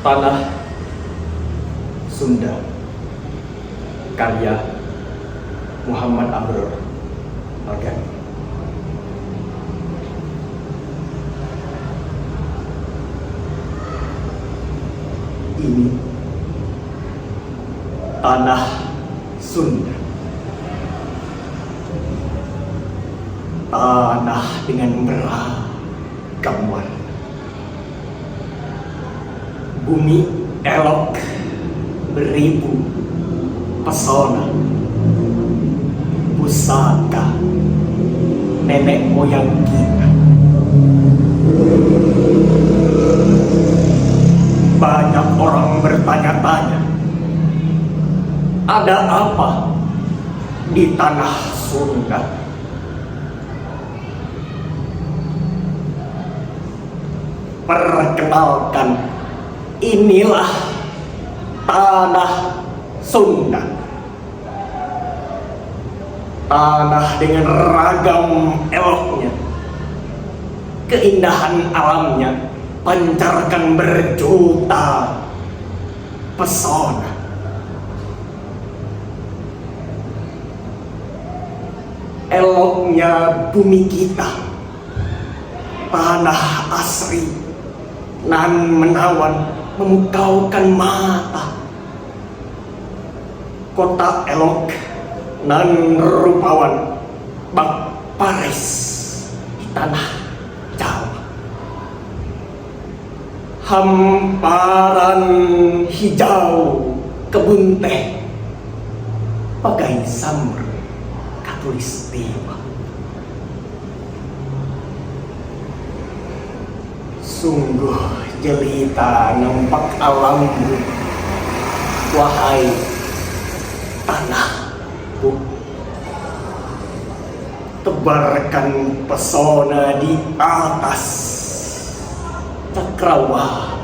Tanah Sunda, karya Muhammad Amrul Al-Ghani. Ini tanah Sunda, tanah dengan beragam warna. Bumi elok beribu pesona, pusaka nenek moyang kita. Banyak orang bertanya-tanya, ada apa di tanah Sunda? Perkenalkan, inilah tanah Sunda. Tanah dengan ragam eloknya, keindahan alamnya pancarkan berjuta pesona. Eloknya bumi kita, tanah asri nan menawan memukaukan mata. Kota elok nan rupawan bak Paris di tanah Jawa. Hamparan hijau kebun teh bagai samur katulistiwa. Sungguh jelita nampak alammu, wahai tanahku. Tebarkan pesona di atas cakrawala.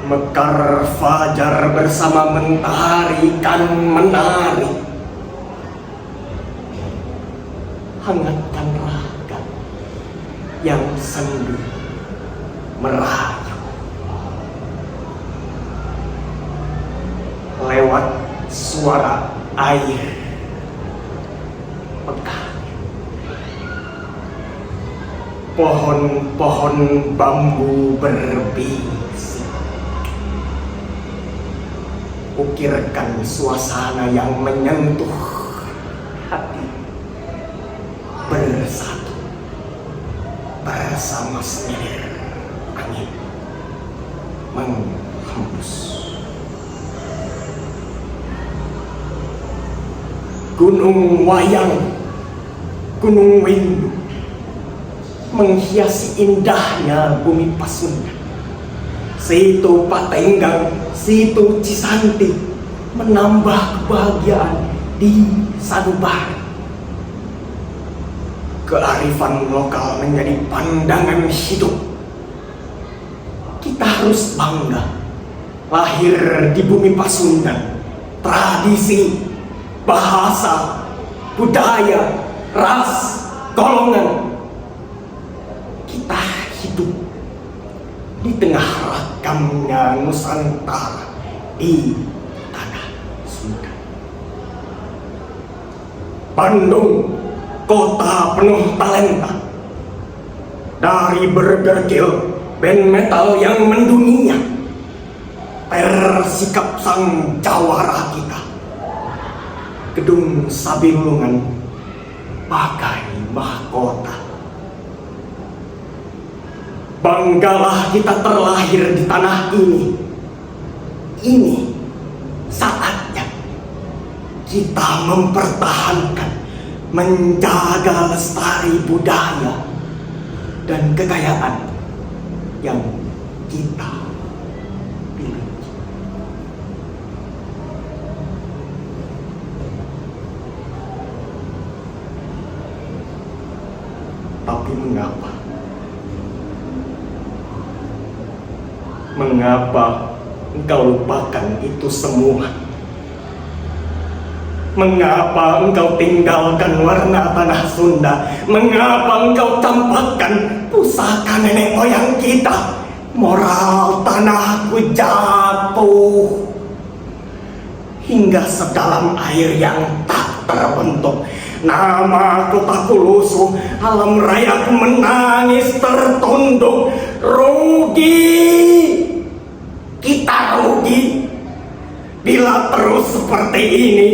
Mekar fajar bersama mentari kan menari. Hangatkan raga yang sendu merayu. Lewat suara air pekah, pohon-pohon bambu berbisik. Ukirkan suasana yang menyentuh hati. Bersatu bersama selir angin menghembus. Gunung Wayang, Gunung Windu menghiasi indahnya bumi Pasundan. Situ Patenggang, situ Cisanti menambah kebahagiaan di Sanubari. Kearifan lokal menjadi pandangan hidup. Kita harus bangga lahir di bumi Pasundan. Tradisi, bahasa, budaya, ras, golongan. Kita hidup di tengah ragamnya Nusantara di tanah Sunda. Bandung, kota penuh talenta. Dari Burger Kill, band metal yang mendunia, tersikap sang jawara kita. Gedung Sabilungan bagai mahkota. Banggalah kita terlahir di tanah ini. Ini saatnya kita mempertahankan, menjaga lestari budaya dan kekayaan yang kita pilih. Tapi mengapa? Mengapa engkau lupakan itu semua? Mengapa engkau tinggalkan warna tanah Sunda? Mengapa engkau tampakkan pusaka nenek moyang kita? moral tanahku jatuh hingga sedalam air yang tak terbentuk. Namaku tak kulusuh, alam rayaku menangis tertunduk. Rugi, kita rugi. Bila terus seperti ini,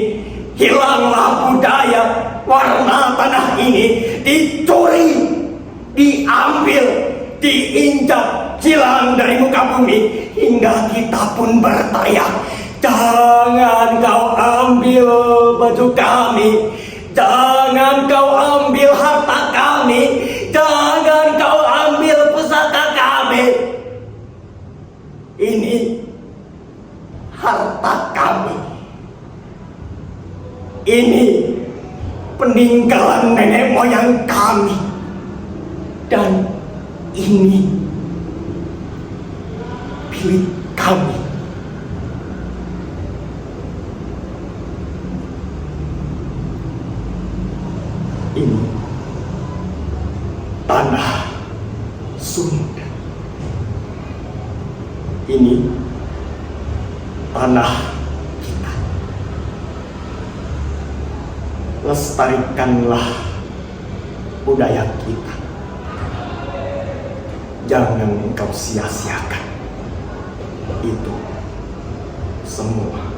hilanglah budaya, warna tanah ini dicuri, diambil, diinjak, hilang dari muka bumi, hingga kita pun berteriak, jangan kau ambil baju kami, jangan kau ambil harta kami, jangan kau ambil pusaka kami. Ini harta kami. Ini peninggalan nenek moyang kami. Dan ini milik kami. Ini tanah Sunda. Ini tanah kita. Lestarikanlah budaya kita. Jangan engkau sia-siakan itu semua.